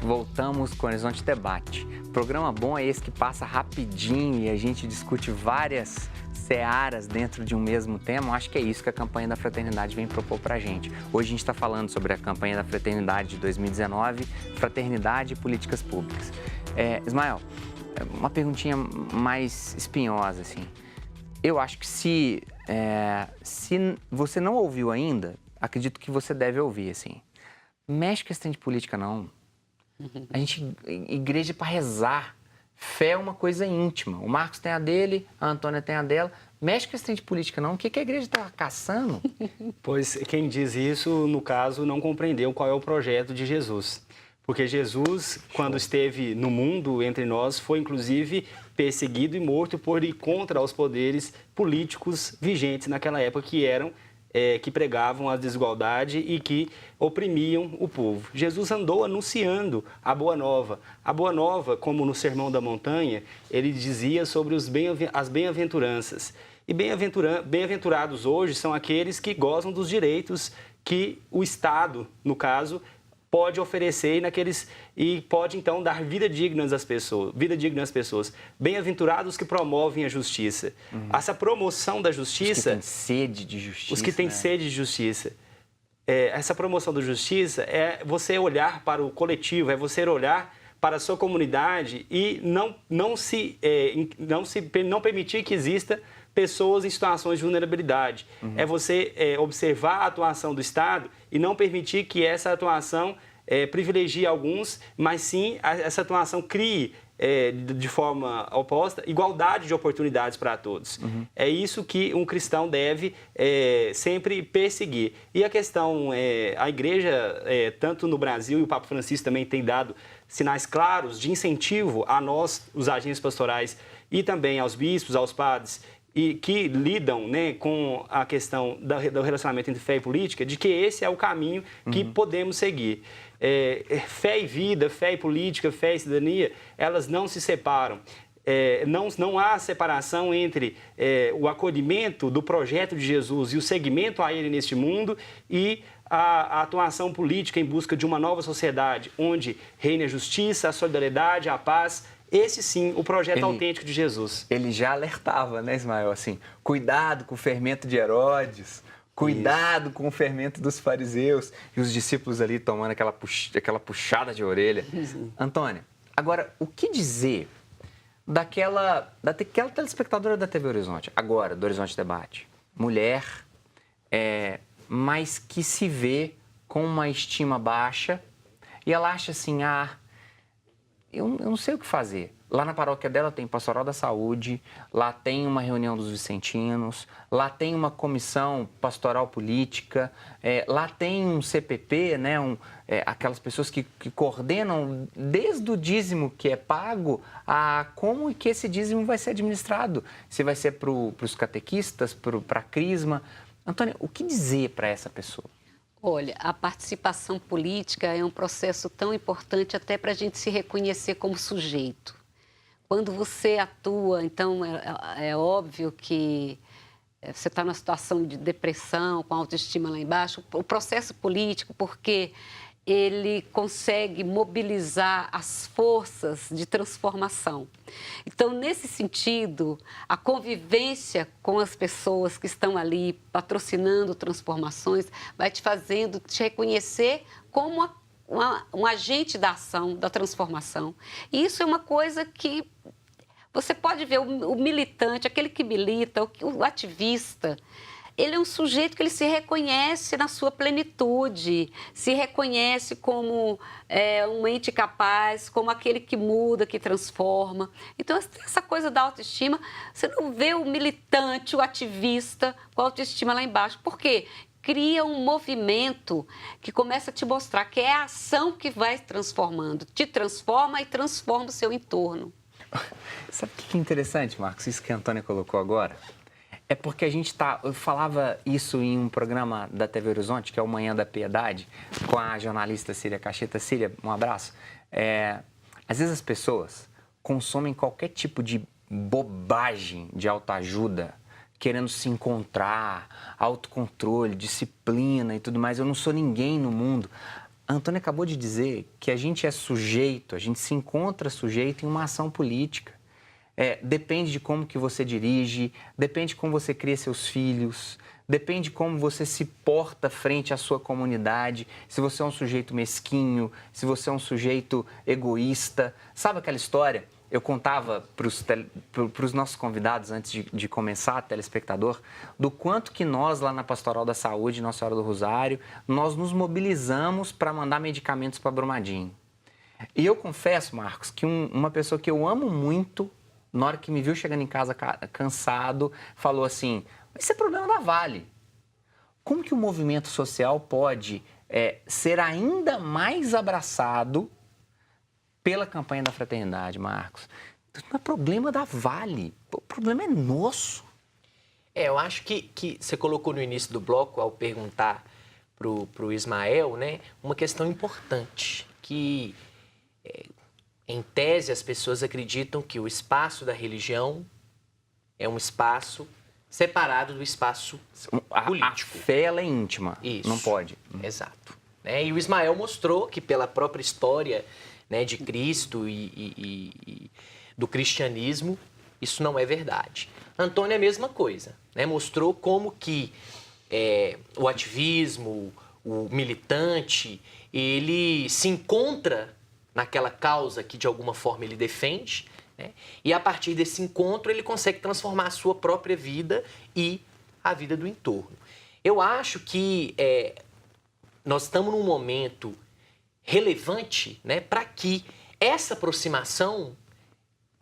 voltamos com o Horizonte Debate. Programa bom é esse que passa rapidinho e a gente discute várias searas dentro de um mesmo tema. Eu acho que é isso que a campanha da Fraternidade vem propor pra gente. Hoje a gente está falando sobre a campanha da Fraternidade de 2019, Fraternidade e Políticas Públicas. Ismael, uma perguntinha mais espinhosa, assim. Eu acho que se você não ouviu ainda, acredito que você deve ouvir, assim. Mexe questão de política, não. A gente, igreja é para rezar. Fé é uma coisa íntima. O Marcos tem a dele, a Antônia tem a dela. Mexe questão de política, não. O que a igreja está caçando? Pois quem diz isso, no caso, não compreendeu qual é o projeto de Jesus. Porque Jesus, quando esteve no mundo entre nós, foi inclusive perseguido e morto por ir contra os poderes políticos vigentes naquela época, que pregavam a desigualdade e que oprimiam o povo. Jesus andou anunciando a Boa Nova. A Boa Nova, como no Sermão da Montanha, ele dizia sobre as bem-aventuranças. E bem-aventurados hoje são aqueles que gozam dos direitos que o Estado, no caso, pode oferecer e pode, então, dar vida digna às pessoas. Bem-aventurados que promovem a justiça. Essa promoção da justiça... Os que têm sede de justiça. Os que têm sede de justiça. Essa promoção da justiça é você olhar para o coletivo, é você olhar para a sua comunidade e não permitir que exista pessoas em situações de vulnerabilidade. É você observar a atuação do Estado e não permitir que essa atuação privilegie alguns, mas sim essa atuação crie, de forma oposta, igualdade de oportunidades para todos. É isso que um cristão deve sempre perseguir. E a questão, a igreja, tanto no Brasil, e o Papa Francisco também tem dado sinais claros de incentivo a nós, os agentes pastorais, e também aos bispos, aos padres, e que lidam, né, com a questão do relacionamento entre fé e política, de que esse é o caminho que podemos seguir. Fé e vida, fé e política, fé e cidadania, elas não se separam. Não há separação entre o acolhimento do projeto de Jesus e o seguimento a ele neste mundo e a atuação política em busca de uma nova sociedade, onde reine a justiça, a solidariedade, a paz. Esse sim, o projeto autêntico de Jesus. Ele já alertava, né, Ismael? Assim, cuidado com o fermento de Herodes, cuidado com o fermento dos fariseus. E os discípulos ali tomando aquela puxada de orelha. Antônia, agora, o que dizer daquela telespectadora da TV Horizonte, agora, do Horizonte Debate? Mulher, mas que se vê com uma estima baixa e ela acha assim, eu não sei o que fazer. Lá na paróquia dela tem Pastoral da Saúde, lá tem uma reunião dos vicentinos, lá tem uma comissão pastoral política, lá tem um CPP, né, aquelas pessoas que coordenam desde o dízimo que é pago a como que esse dízimo vai ser administrado. Se vai ser para os catequistas, para a crisma. Antônia, o que dizer para essa pessoa? Olha, a participação política é um processo tão importante até para a gente se reconhecer como sujeito. Quando você atua, então é óbvio que você está numa situação de depressão, com autoestima lá embaixo. O processo político, porque ele consegue mobilizar as forças de transformação. Então, nesse sentido, a convivência com as pessoas que estão ali patrocinando transformações vai te fazendo te reconhecer como um agente da ação, da transformação. E isso é uma coisa que você pode ver o militante, aquele que milita, o ativista. Ele é um sujeito que ele se reconhece na sua plenitude, se reconhece como um ente capaz, como aquele que muda, que transforma. Então, essa coisa da autoestima, você não vê o militante, o ativista com a autoestima lá embaixo. Por quê? Cria um movimento que começa a te mostrar que é a ação que vai transformando, te transforma e transforma o seu entorno. Sabe o que é interessante, Marcos, isso que a Antônia colocou agora? É porque eu falava isso em um programa da TV Horizonte, que é o Manhã da Piedade, com a jornalista Cília Cacheta. Cília, um abraço. Às vezes as pessoas consomem qualquer tipo de bobagem de autoajuda, querendo se encontrar, autocontrole, disciplina e tudo mais. Eu não sou ninguém no mundo. A Antônia acabou de dizer que a gente é sujeito, a gente se encontra sujeito em uma ação política. Depende de como que você dirige, depende de como você cria seus filhos, depende de como você se porta frente à sua comunidade, se você é um sujeito mesquinho, se você é um sujeito egoísta. Sabe aquela história? Eu contava para os nossos convidados, antes de começar, telespectador, do quanto que nós, lá na Pastoral da Saúde, Nossa Senhora do Rosário, nós nos mobilizamos para mandar medicamentos para Brumadinho. E eu confesso, Marcos, que uma pessoa que eu amo muito, na hora que me viu chegando em casa cansado, falou assim, isso é problema da Vale. Como que o movimento social pode ser ainda mais abraçado pela campanha da fraternidade, Marcos? Isso não é problema da Vale, o problema é nosso. Eu acho que você colocou no início do bloco, ao perguntar para o Ismael, né, uma questão importante, que, em tese, as pessoas acreditam que o espaço da religião é um espaço separado do espaço político. A fé, ela é íntima, Isso. não pode. Exato. E o Ismael mostrou que, pela própria história, né, de Cristo e do cristianismo, isso não é verdade. Antônio é a mesma coisa, né? Mostrou como que o ativismo, o militante, ele se encontra naquela causa que de alguma forma ele defende, né? E a partir desse encontro ele consegue transformar a sua própria vida e a vida do entorno. Eu acho que nós estamos num momento relevante, né, para que essa aproximação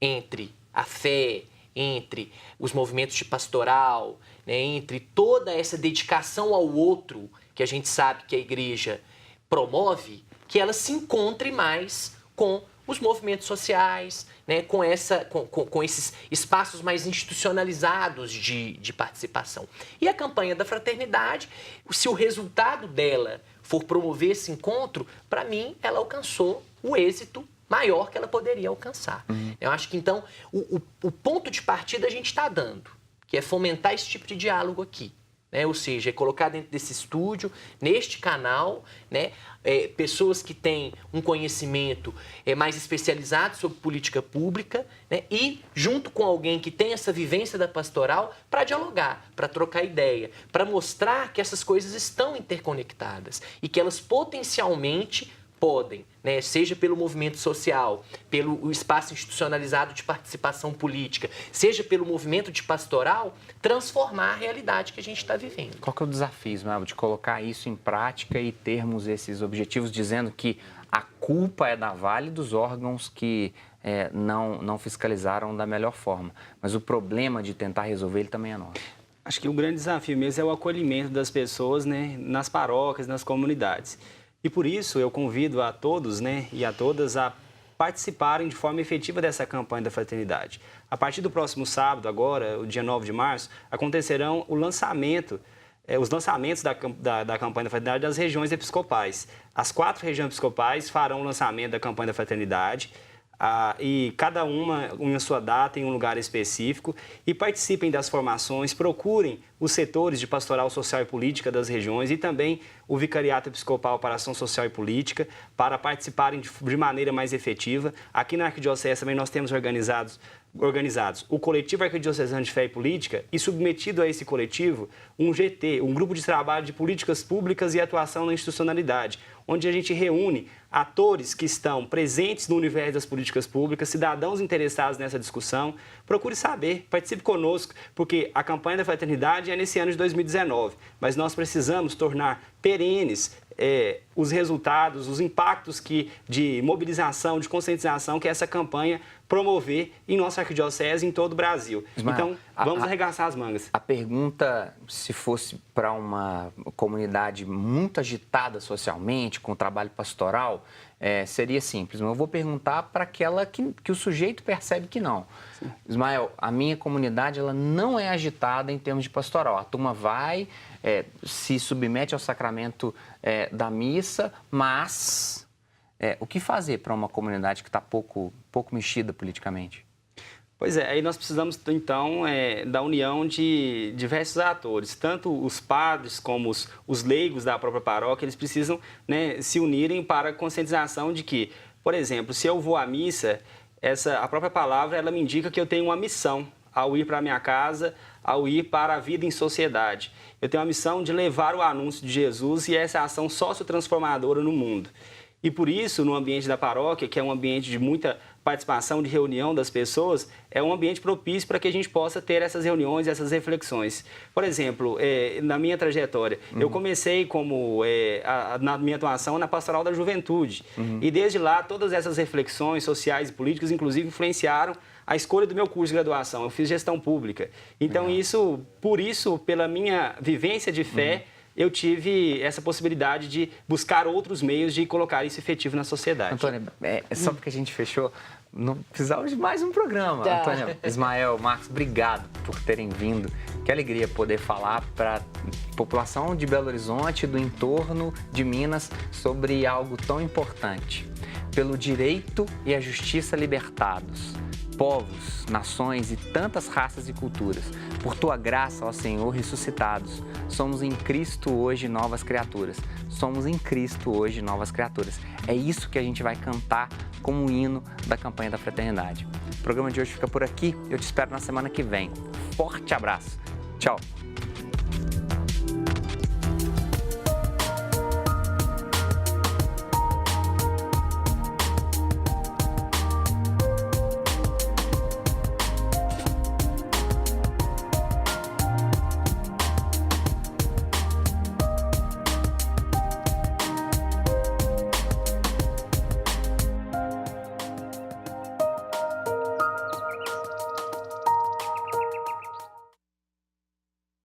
entre a fé, entre os movimentos de pastoral, né, entre toda essa dedicação ao outro que a gente sabe que a igreja promove, que ela se encontre mais com os movimentos sociais, né, com esses espaços mais institucionalizados de participação. E a campanha da fraternidade, se o resultado dela for promover esse encontro, para mim, ela alcançou o êxito maior que ela poderia alcançar. Eu acho que, então, o ponto de partida a gente está dando, que é fomentar esse tipo de diálogo aqui. Ou seja, é colocar dentro desse estúdio, neste canal, né, pessoas que têm um conhecimento mais especializado sobre política pública, né, e junto com alguém que tem essa vivência da pastoral para dialogar, para trocar ideia, para mostrar que essas coisas estão interconectadas e que elas potencialmente podem, né, seja pelo movimento social, pelo espaço institucionalizado de participação política, seja pelo movimento de pastoral, transformar a realidade que a gente está vivendo. Qual que é o desafio, Ismael, de colocar isso em prática e termos esses objetivos, dizendo que a culpa é da Vale, dos órgãos que não fiscalizaram da melhor forma, mas o problema de tentar resolver ele também é nosso? Acho que o grande desafio mesmo é o acolhimento das pessoas, né, nas paróquias, nas comunidades. E por isso eu convido a todos, né, e a todas a participarem de forma efetiva dessa campanha da fraternidade. A partir do próximo sábado, agora, o dia 9 de março, acontecerão os lançamentos da campanha da fraternidade das regiões episcopais. As 4 regiões episcopais farão o lançamento da campanha da fraternidade, e cada uma em a sua data, em um lugar específico, e participem das formações, procurem os setores de pastoral social e política das regiões e também o Vicariato Episcopal para Ação Social e Política, para participarem de maneira mais efetiva. Aqui na Arquidiocese também nós temos organizados o Coletivo Arquidiocesano de Fé e Política, e submetido a esse coletivo um GT, um Grupo de Trabalho de Políticas Públicas e Atuação na Institucionalidade, onde a gente reúne atores que estão presentes no universo das políticas públicas, cidadãos interessados nessa discussão. Procure saber, participe conosco, porque a campanha da fraternidade é nesse ano de 2019, mas nós precisamos tornar perenes os resultados, os impactos de mobilização, de conscientização que essa campanha promover em nossa arquidiocese e em todo o Brasil. Ismael, então, vamos arregaçar as mangas. A pergunta, se fosse para uma comunidade muito agitada socialmente, com trabalho pastoral, seria simples. Mas eu vou perguntar para aquela que o sujeito percebe que não. Sim. Ismael, a minha comunidade ela não é agitada em termos de pastoral. A turma vai, se submete ao sacramento da missa, mas o que fazer para uma comunidade que está pouco mexida politicamente? Pois é, aí nós precisamos, então, da união de diversos atores, tanto os padres como os leigos da própria paróquia, eles precisam, né, se unirem para a conscientização de que, por exemplo, se eu vou à missa, a própria palavra, ela me indica que eu tenho uma missão ao ir para a minha casa, ao ir para a vida em sociedade. Eu tenho a missão de levar o anúncio de Jesus e essa ação sociotransformadora no mundo. E por isso, no ambiente da paróquia, que é um ambiente de muita participação, de reunião das pessoas, é um ambiente propício para que a gente possa ter essas reuniões, essas reflexões. Por exemplo, na minha trajetória, eu comecei na minha atuação na Pastoral da Juventude. E desde lá, todas essas reflexões sociais e políticas, inclusive, influenciaram a escolha do meu curso de graduação. Eu fiz gestão pública. Então, por isso, pela minha vivência de fé, eu tive essa possibilidade de buscar outros meios de colocar isso efetivo na sociedade. Antônia, só porque a gente fechou, não precisava de mais um programa. Tá. Antônia, Ismael, Marcos, obrigado por terem vindo. Que alegria poder falar para a população de Belo Horizonte, do entorno de Minas, sobre algo tão importante. Pelo direito e a justiça libertados. Povos, nações e tantas raças e culturas, por tua graça, ó Senhor, ressuscitados. Somos em Cristo hoje novas criaturas. Somos em Cristo hoje novas criaturas. É isso que a gente vai cantar como hino da campanha da Fraternidade. O programa de hoje fica por aqui. Eu te espero na semana que vem. Forte abraço. Tchau.